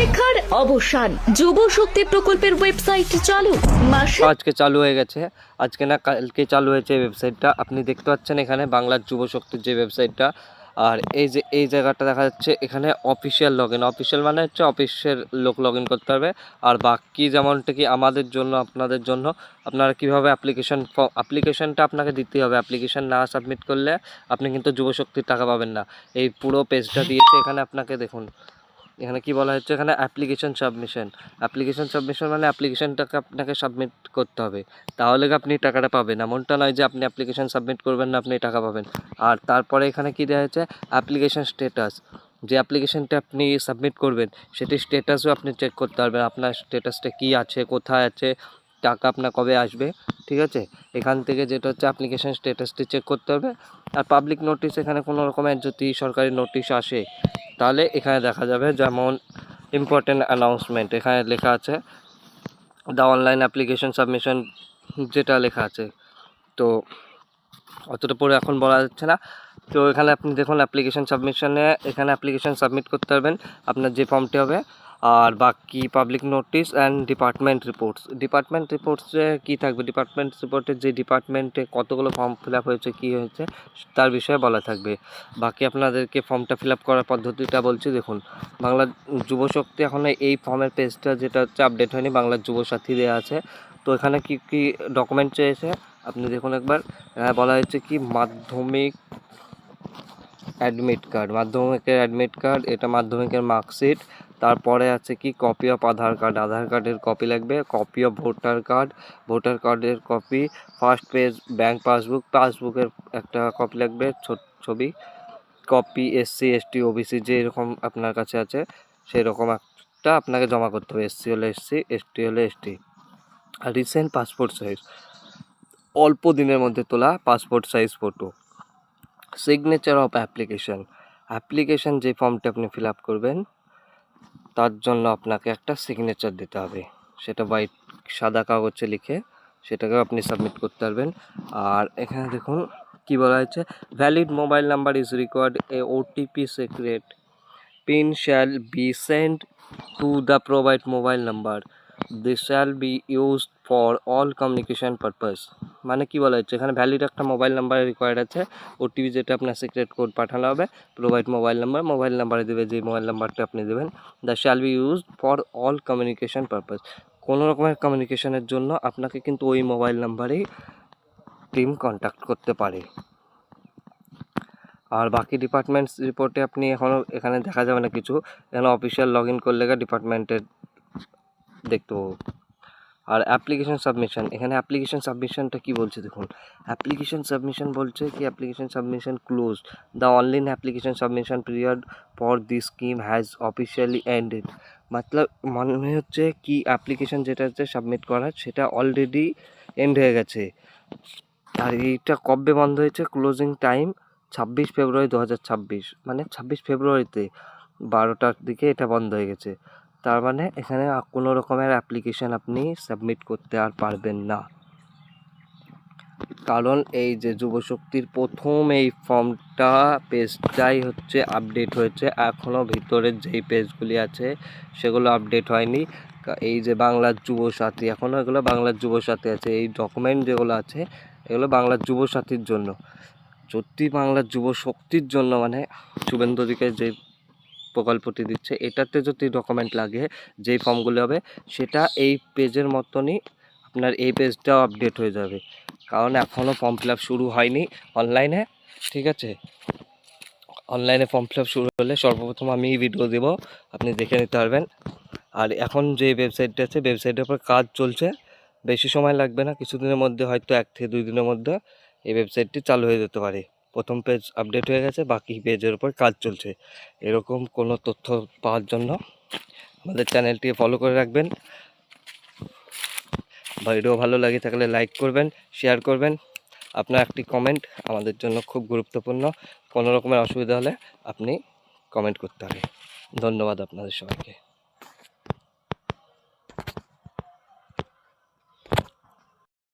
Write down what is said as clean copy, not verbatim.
অপেক্ষার অবসান। যুব শক্তি প্রকল্পের ওয়েবসাইট চালু। মাসে আজকে চালু হয়ে গেছে, আজকে না কালকে চালু হয়েছে এই ওয়েবসাইটটা। আপনি দেখতে পাচ্ছেন এখানে বাংলার যুব শক্তির যে ওয়েবসাইটটা, আর এই যে এই জায়গাটা দেখা যাচ্ছে এখানে অফিসিয়াল লগ ইন। অফিসিয়াল মানে হচ্ছে অফিসের লোক লগ ইন করতে পারবে। আর বাকি যেমনটা কি আমাদের জন্য, আপনাদের জন্য, আপনারা কীভাবে অ্যাপ্লিকেশনটা আপনাকে দিতে হবে। অ্যাপ্লিকেশন না সাবমিট করলে আপনি কিন্তু যুব শক্তির টাকা পাবেন না। এই পুরো পেজটা দিয়েছে এখানে, আপনাকে দেখুন এখানে কি বলা হচ্ছে, এখানে অ্যাপ্লিকেশন সাবমিশন মানে অ্যাপ্লিকেশনটাকে আপনাকে সাবমিট করতে হবে, তাহলে আপনি টাকাটা পাবেন। এমনটা নয় যে আপনি অ্যাপ্লিকেশন সাবমিট করবেন না আপনি টাকা পাবেন। আর তারপরে এখানে কি দেওয়া হচ্ছে, অ্যাপ্লিকেশন স্ট্যাটাস। যে অ্যাপ্লিকেশনটা আপনি সাবমিট করবেন সেটির স্ট্যাটাসও আপনি চেক করতে পারবেন, আপনার স্ট্যাটাসটা কী আছে, কোথায় আছে, টাকা আপনার কবে আসবে। ঠিক আছে, এখান থেকে যেটা হচ্ছে অ্যাপ্লিকেশন স্ট্যাটাসটি চেক করতে হবে। আর পাবলিক নোটিশ, এখানে কোনো রকমের যদি সরকারি নোটিশ আসে তাহলে এখানে দেখা যাবে, যেমন ইম্পর্টেন্ট অ্যানাউন্সমেন্ট এখানে লেখা আছে, দ্য অনলাইন অ্যাপ্লিকেশন সাবমিশন যেটা লেখা আছে। তো অতটা পরে এখন বলা যাচ্ছে না। তো এখানে আপনি দেখুন অ্যাপ্লিকেশন সাবমিশনে, এখানে অ্যাপ্লিকেশন সাবমিট করতে পারবেন আপনার যে ফর্মটি হবে। আর বাকি পাবলিক নোটিশ অ্যান্ড ডিপার্টমেন্ট রিপোর্টসে কী থাকবে, ডিপার্টমেন্ট রিপোর্টে যে ডিপার্টমেন্টে কতগুলো ফর্ম ফিল আপ হয়েছে, কী হয়েছে তার বিষয়ে বলা থাকবে। বাকি আপনাদেরকে ফর্মটা ফিল আপ করার পদ্ধতিটা বলছি দেখুন। বাংলা যুব শক্তি এখন এই ফর্মের পেজটা যেটা হচ্ছে আপডেট হয়নি, বাংলার যুব সাথী দেওয়া আছে। তো এখানে কী কী ডকুমেন্ট চেয়েছে আপনি দেখুন একবার। বলা হয়েছে কি, মাধ্যমিকের অ্যাডমিট কার্ড, এটা মাধ্যমিকের মার্কশিট। তারপরে আছে কি, কপি অফ আধার কার্ডের কপি লাগবে, কপি অফ ভোটার কার্ডের কপি, ফার্স্ট পেজ ব্যাংক পাসবুকের একটা কপি লাগবে, ছবি, কপি SC ST OBC যে এরকম আপনার কাছে আছে সেই রকম একটা আপনাকে জমা করতে হবে। SC হলে SC, ST হলে ST। আর রিসেন্ট পাসপোর্ট সাইজ, অল্প দিনের মধ্যে তোলা passport size photo. Signature of application যে ফর্মটা আপনি ফিল আপ করবেন তার জন্য আপনাকে একটা সিগনেচার দিতে হবে, সেটা সাদা কাগজে লিখে সেটাকে আপনি সাবমিট করতে পারবেন। আর এখানে দেখুন কি বলা হয়েছে, valid mobile number is required, A OTP secret pin shall be send to the provide mobile number, this shall be used for all communication purpose. মানে কি বলা হচ্ছে, এখানে ভ্যালিড একটা মোবাইল নাম্বার রিকোয়ার্ড আছে, OTP যেটা আপনার সিক্রেট কোড পাঠানো হবে, প্রোভাইড মোবাইল নাম্বারে দেবে যে মোবাইল নাম্বারটা আপনি দেবেন, the shall be used for all communication purpose. কোনো রকমের কমিউনিকেশনের জন্য আপনাকে কিন্তু ওই মোবাইল নাম্বারেই টিম কন্ট্যাক্ট করতে পারে। আর বাকি ডিপার্টমেন্টস রিপোর্টে আপনি এখানে দেখা যাবে না কিছু, এখানে অফিসিয়াল লগ ইন করলে ডিপার্টমেন্টের দেখতে পাবো। আর অ্যাপ্লিকেশন সাবমিশন, এখানে অ্যাপ্লিকেশন সাবমিশনটা কি বলছে দেখুন, অ্যাপ্লিকেশন সাবমিশন বলছে কি, application submission close, the online application submission period for this scheme has officially ended. মানে হচ্ছে কি, অ্যাপ্লিকেশন যেটা হচ্ছে সাবমিট করার সেটা অলরেডি এন্ড হয়ে গেছে। আর এইটা কবে বন্ধ হয়েছে, ক্লোজিং টাইম 26 ফেব্রুয়ারি 2026, মানে 26 ফেব্রুয়ারিতে 12টার দিকে এটা বন্ধ হয়ে গেছে। তার মানে এখানে কোনো রকমের অ্যাপ্লিকেশান আপনি সাবমিট করতে আর পারবেন না, কারণ এই যে যুবশক্তির প্রথম এই ফর্মটা পেজটাই হচ্ছে আপডেট হয়েছে, এখনও ভিতরের যেই পেজগুলি আছে সেগুলো আপডেট হয়নি। এই যে বাংলার যুব সাথী, এখনও এগুলো বাংলার যুব সাথী আছে, এই ডকুমেন্ট যেগুলো আছে এগুলো বাংলার যুব সাথীর জন্য। যদি বাংলার যুব শক্তির জন্য, মানে শুভেন্দু অধিকারী যে প্রকল্পটি দিচ্ছে এটাতে যদি ডকুমেন্ট লাগে, যেই ফর্মগুলো হবে সেটা এই পেজের মতনই আপনার এই পেজটাও আপডেট হয়ে যাবে, কারণ এখনও ফর্ম ফিল আপ শুরু হয়নি অনলাইনে। ঠিক আছে, অনলাইনে ফর্ম ফিল আপ শুরু হলে সর্বপ্রথম আমি ভিডিও দেব, আপনি দেখে নিতে পারবেন। আর এখন যে ওয়েবসাইটটা আছে ওয়েবসাইটের উপর কাজ চলছে, বেশি সময় লাগবে না, কিছুদিনের মধ্যে, হয়তো 1 থেকে 2 দিনের মধ্যে এই ওয়েবসাইটটি চালু হয়ে যেতে পারে। প্রথম পেজ আপডেট হয়ে গেছে, বাকি পেজের উপর কাজ চলছে। এরকম কোনো তথ্য পাওয়ার জন্য আমাদের চ্যানেলটি ফলো করে রাখবেন। ভিডিও ভালো লাগে থাকলে লাইক করবেন, শেয়ার করবেন। আপনার একটি কমেন্ট আমাদের জন্য খুব গুরুত্বপূর্ণ, কোনো রকমের অসুবিধা হলে আপনি কমেন্ট করতে হবে। ধন্যবাদ আপনাদের সবাইকে।